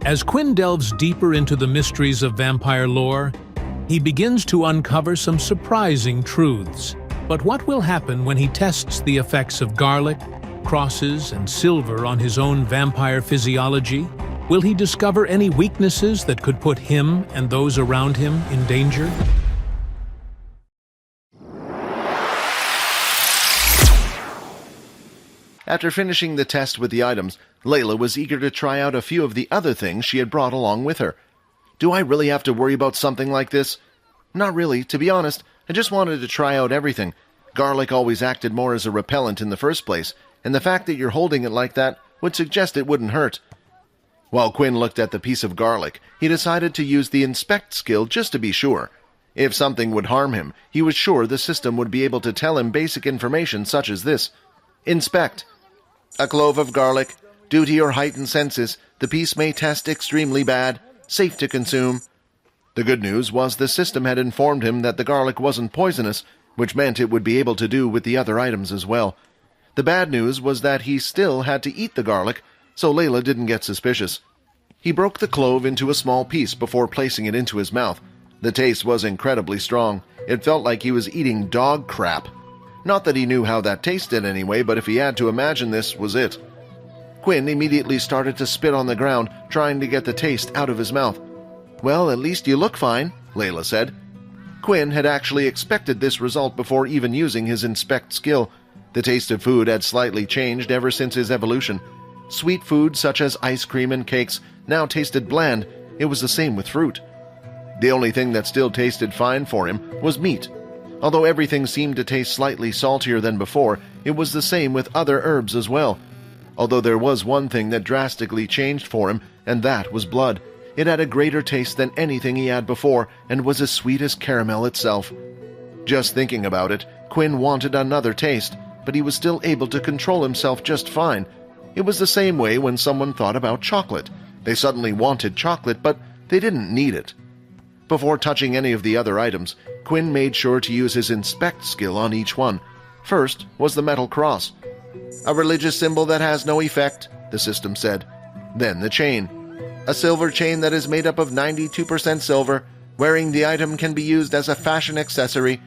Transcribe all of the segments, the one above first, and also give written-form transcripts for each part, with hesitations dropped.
As Quinn delves deeper into the mysteries of vampire lore, he begins to uncover some surprising truths. But what will happen when he tests the effects of garlic, crosses, and silver on his own vampire physiology? Will he discover any weaknesses that could put him and those around him in danger? After finishing the test with the items, Layla was eager to try out a few of the other things she had brought along with her. Do I really have to worry about something like this? Not really, to be honest. I just wanted to try out everything. Garlic always acted more as a repellent in the first place, and the fact that you're holding it like that would suggest it wouldn't hurt. While Quinn looked at the piece of garlic, he decided to use the inspect skill just to be sure. If something would harm him, he was sure the system would be able to tell him basic information such as this. Inspect. A clove of garlic. Due to your heightened senses, the piece may test extremely bad. Safe to consume. The good news was the system had informed him that the garlic wasn't poisonous, which meant it would be able to do with the other items as well. The bad news was that he still had to eat the garlic, so Layla didn't get suspicious. He broke the clove into a small piece before placing it into his mouth. The taste was incredibly strong. It felt like he was eating dog crap. Not that he knew how that tasted anyway, but if he had to imagine, this was it. Quinn immediately started to spit on the ground, trying to get the taste out of his mouth. Well, at least you look fine, Layla said. Quinn had actually expected this result before even using his inspect skill. The taste of food had slightly changed ever since his evolution. Sweet food such as ice cream and cakes now tasted bland. It was the same with fruit. The only thing that still tasted fine for him was meat. Although everything seemed to taste slightly saltier than before, it was the same with other herbs as well. Although there was one thing that drastically changed for him, and that was blood. It had a greater taste than anything he had before, and was as sweet as caramel itself. Just thinking about it, Quinn wanted another taste, but he was still able to control himself just fine. It was the same way when someone thought about chocolate. They suddenly wanted chocolate, but they didn't need it. Before touching any of the other items, Quinn made sure to use his inspect skill on each one. First was the metal cross. A religious symbol that has no effect, the system said. Then the chain. A silver chain that is made up of 92% silver. Wearing the item can be used as a fashion accessory.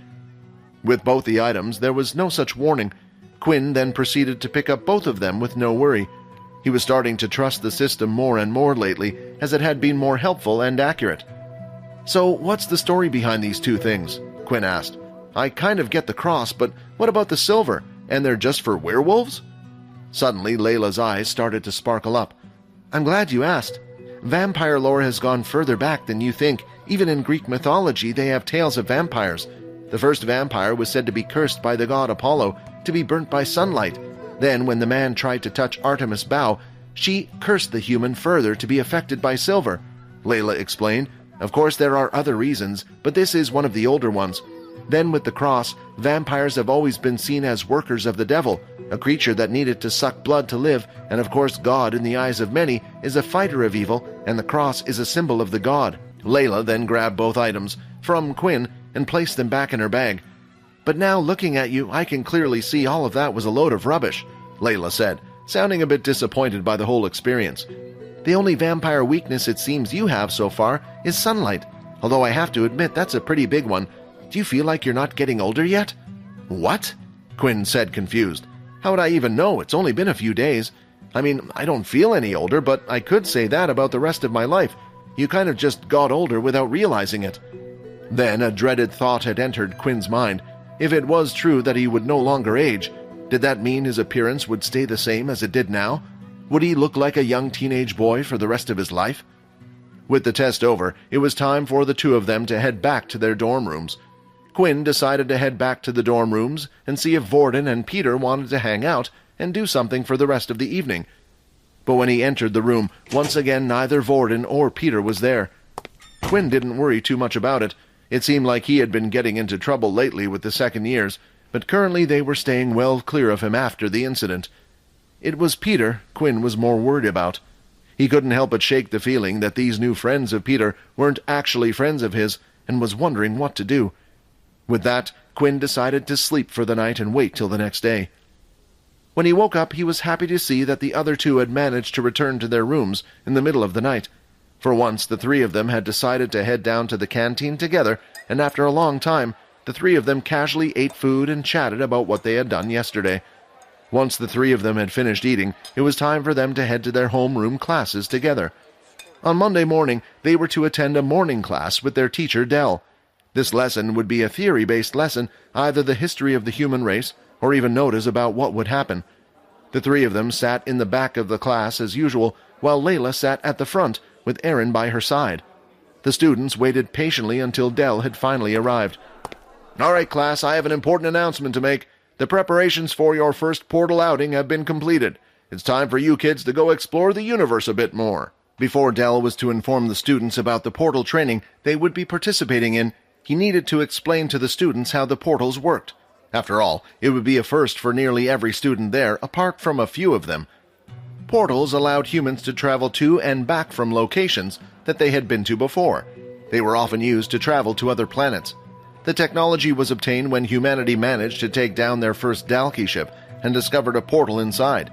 With both the items, there was no such warning. Quinn then proceeded to pick up both of them with no worry. He was starting to trust the system more and more lately, as it had been more helpful and accurate. So, what's the story behind these two things? Quinn asked. I kind of get the cross, but what about the silver? And they're just for werewolves? Suddenly, Layla's eyes started to sparkle up. I'm glad you asked. Vampire lore has gone further back than you think. Even in Greek mythology, they have tales of vampires. The first vampire was said to be cursed by the god Apollo, to be burnt by sunlight. Then, when the man tried to touch Artemis' bow, she cursed the human further to be affected by silver. Layla explained. Of course, there are other reasons, but this is one of the older ones. Then with the cross, vampires have always been seen as workers of the devil, a creature that needed to suck blood to live, and of course God, in the eyes of many, is a fighter of evil, and the cross is a symbol of the god. Layla then grabbed both items from Quinn and placed them back in her bag. But now, looking at you, I can clearly see all of that was a load of rubbish, Layla said, sounding a bit disappointed by the whole experience. The only vampire weakness it seems you have so far is sunlight, although I have to admit that's a pretty big one. Do you feel like you're not getting older yet? What? Quinn said, confused. How would I even know? It's only been a few days. I mean, I don't feel any older, but I could say that about the rest of my life. You kind of just got older without realizing it. Then a dreaded thought had entered Quinn's mind. If it was true that he would no longer age, did that mean his appearance would stay the same as it did now? Would he look like a young teenage boy for the rest of his life? With the test over, it was time for the two of them to head back to their dorm rooms. Quinn decided to head back to the dorm rooms and see if Vorden and Peter wanted to hang out and do something for the rest of the evening. But when he entered the room, once again neither Vorden or Peter was there. Quinn didn't worry too much about it. It seemed like he had been getting into trouble lately with the second years, but currently they were staying well clear of him after the incident. It was Peter Quinn was more worried about. He couldn't help but shake the feeling that these new friends of Peter weren't actually friends of his, and was wondering what to do. With that, Quinn decided to sleep for the night and wait till the next day. When he woke up, he was happy to see that the other two had managed to return to their rooms in the middle of the night. For once, the three of them had decided to head down to the canteen together, and after a long time, the three of them casually ate food and chatted about what they had done yesterday. Once the three of them had finished eating, it was time for them to head to their homeroom classes together. On Monday morning, they were to attend a morning class with their teacher, Dell. This lesson would be a theory-based lesson, either the history of the human race, or even notice about what would happen. The three of them sat in the back of the class as usual, while Layla sat at the front, with Aaron by her side. The students waited patiently until Dell had finally arrived. "All right, class, I have an important announcement to make. The preparations for your first portal outing have been completed. It's time for you kids to go explore the universe a bit more." Before Dell was to inform the students about the portal training they would be participating in, he needed to explain to the students how the portals worked. After all, it would be a first for nearly every student there, apart from a few of them. Portals allowed humans to travel to and back from locations that they had been to before. They were often used to travel to other planets. The technology was obtained when humanity managed to take down their first Dalki ship and discovered a portal inside.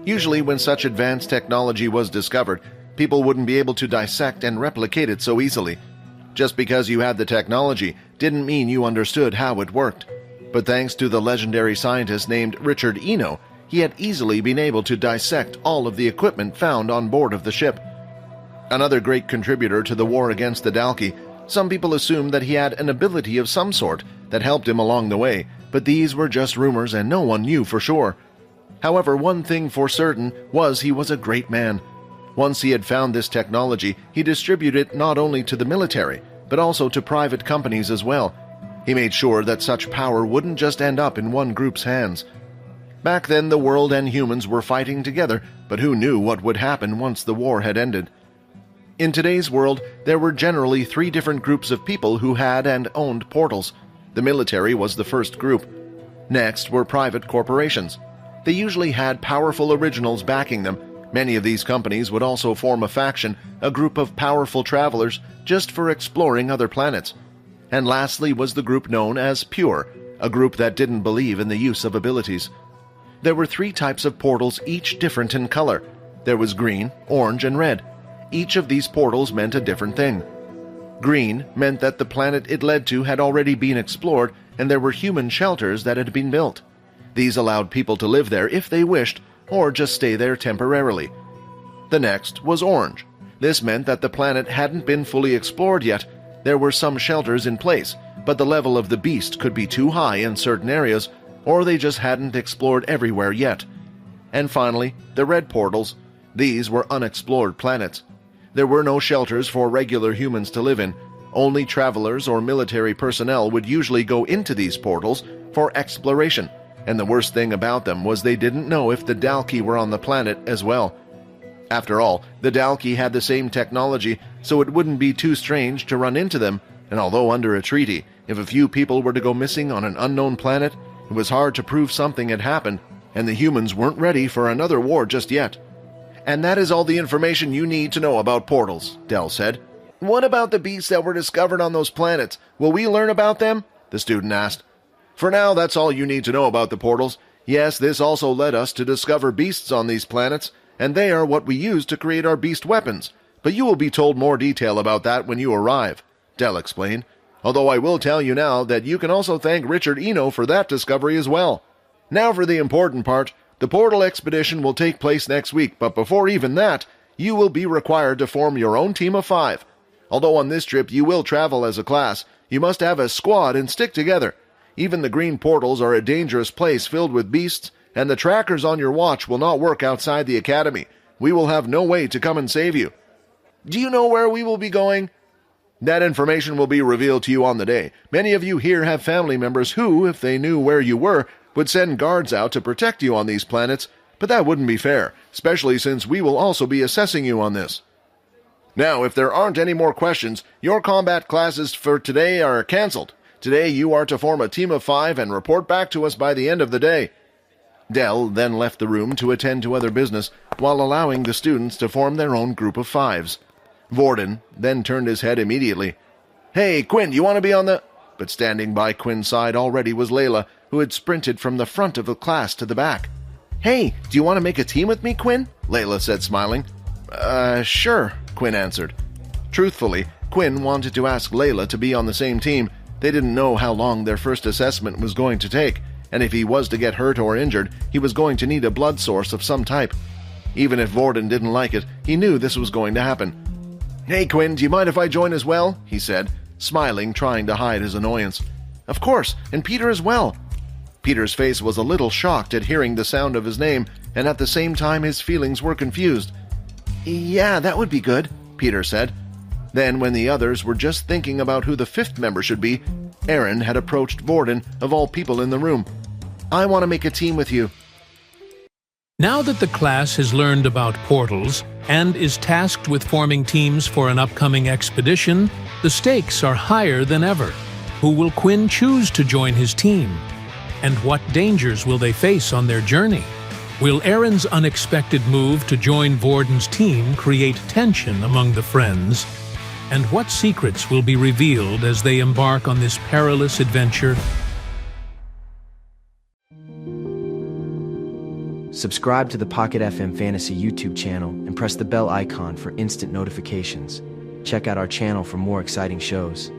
Usually when such advanced technology was discovered, people wouldn't be able to dissect and replicate it so easily. Just because you had the technology didn't mean you understood how it worked. But thanks to the legendary scientist named Richard Eno, he had easily been able to dissect all of the equipment found on board of the ship. Another great contributor to the war against the Dalki, some people assumed that he had an ability of some sort that helped him along the way, but these were just rumors and no one knew for sure. However, one thing for certain was he was a great man. Once he had found this technology, he distributed it not only to the military, but also to private companies as well. He made sure that such power wouldn't just end up in one group's hands. Back then, the world and humans were fighting together, but who knew what would happen once the war had ended? In today's world, there were generally three different groups of people who had and owned portals. The military was the first group. Next were private corporations. They usually had powerful originals backing them. Many of these companies would also form a faction, a group of powerful travelers, just for exploring other planets. And lastly was the group known as Pure, a group that didn't believe in the use of abilities. There were three types of portals, each different in color. There was green, orange, and red. Each of these portals meant a different thing. Green meant that the planet it led to had already been explored, and there were human shelters that had been built. These allowed people to live there if they wished, or just stay there temporarily. The next was orange. This meant that the planet hadn't been fully explored yet. There were some shelters in place, but the level of the beast could be too high in certain areas, or they just hadn't explored everywhere yet. And finally, the red portals. These were unexplored planets. There were no shelters for regular humans to live in. Only travelers or military personnel would usually go into these portals for exploration, and the worst thing about them was they didn't know if the Dalki were on the planet as well. After all, the Dalki had the same technology, so it wouldn't be too strange to run into them, and although under a treaty, if a few people were to go missing on an unknown planet, it was hard to prove something had happened, and the humans weren't ready for another war just yet. "And that is all the information you need to know about portals," Dell said. "What about the beasts that were discovered on those planets? Will we learn about them?" the student asked. "For now, that's all you need to know about the portals. Yes, this also led us to discover beasts on these planets, and they are what we use to create our beast weapons. But you will be told more detail about that when you arrive," Dell explained. "Although I will tell you now that you can also thank Richard Eno for that discovery as well. Now for the important part. The portal expedition will take place next week, but before even that, you will be required to form your own team of 5. Although on this trip you will travel as a class, you must have a squad and stick together. Even the green portals are a dangerous place filled with beasts, and the trackers on your watch will not work outside the academy. We will have no way to come and save you." "Do you know where we will be going?" "That information will be revealed to you on the day. Many of you here have family members who, if they knew where you were, would send guards out to protect you on these planets, but that wouldn't be fair, especially since we will also be assessing you on this. Now, if there aren't any more questions, your combat classes for today are cancelled. Today you are to form a team of 5 and report back to us by the end of the day." Dell then left the room to attend to other business, while allowing the students to form their own group of 5s. Vorden then turned his head immediately. "Hey, Quinn, you want to be on the—" But standing by Quinn's side already was Layla, who had sprinted from the front of the class to the back. "Hey, do you want to make a team with me, Quinn?" Layla said, smiling. Sure," Quinn answered. Truthfully, Quinn wanted to ask Layla to be on the same team. They didn't know how long their first assessment was going to take, and if he was to get hurt or injured, he was going to need a blood source of some type. Even if Vorden didn't like it, he knew this was going to happen. "Hey, Quinn, do you mind if I join as well?" he said, smiling, trying to hide his annoyance. "Of course, and Peter as well." Peter's face was a little shocked at hearing the sound of his name, and at the same time his feelings were confused. "Yeah, that would be good," Peter said. Then, when the others were just thinking about who the fifth member should be, Aaron had approached Vorden, of all people in the room. "I want to make a team with you." Now that the class has learned about portals and is tasked with forming teams for an upcoming expedition, the stakes are higher than ever. Who will Quinn choose to join his team? And what dangers will they face on their journey? Will Aaron's unexpected move to join Vorden's team create tension among the friends? And what secrets will be revealed as they embark on this perilous adventure? Subscribe to the Pocket FM Fantasy YouTube channel and press the bell icon for instant notifications. Check out our channel for more exciting shows.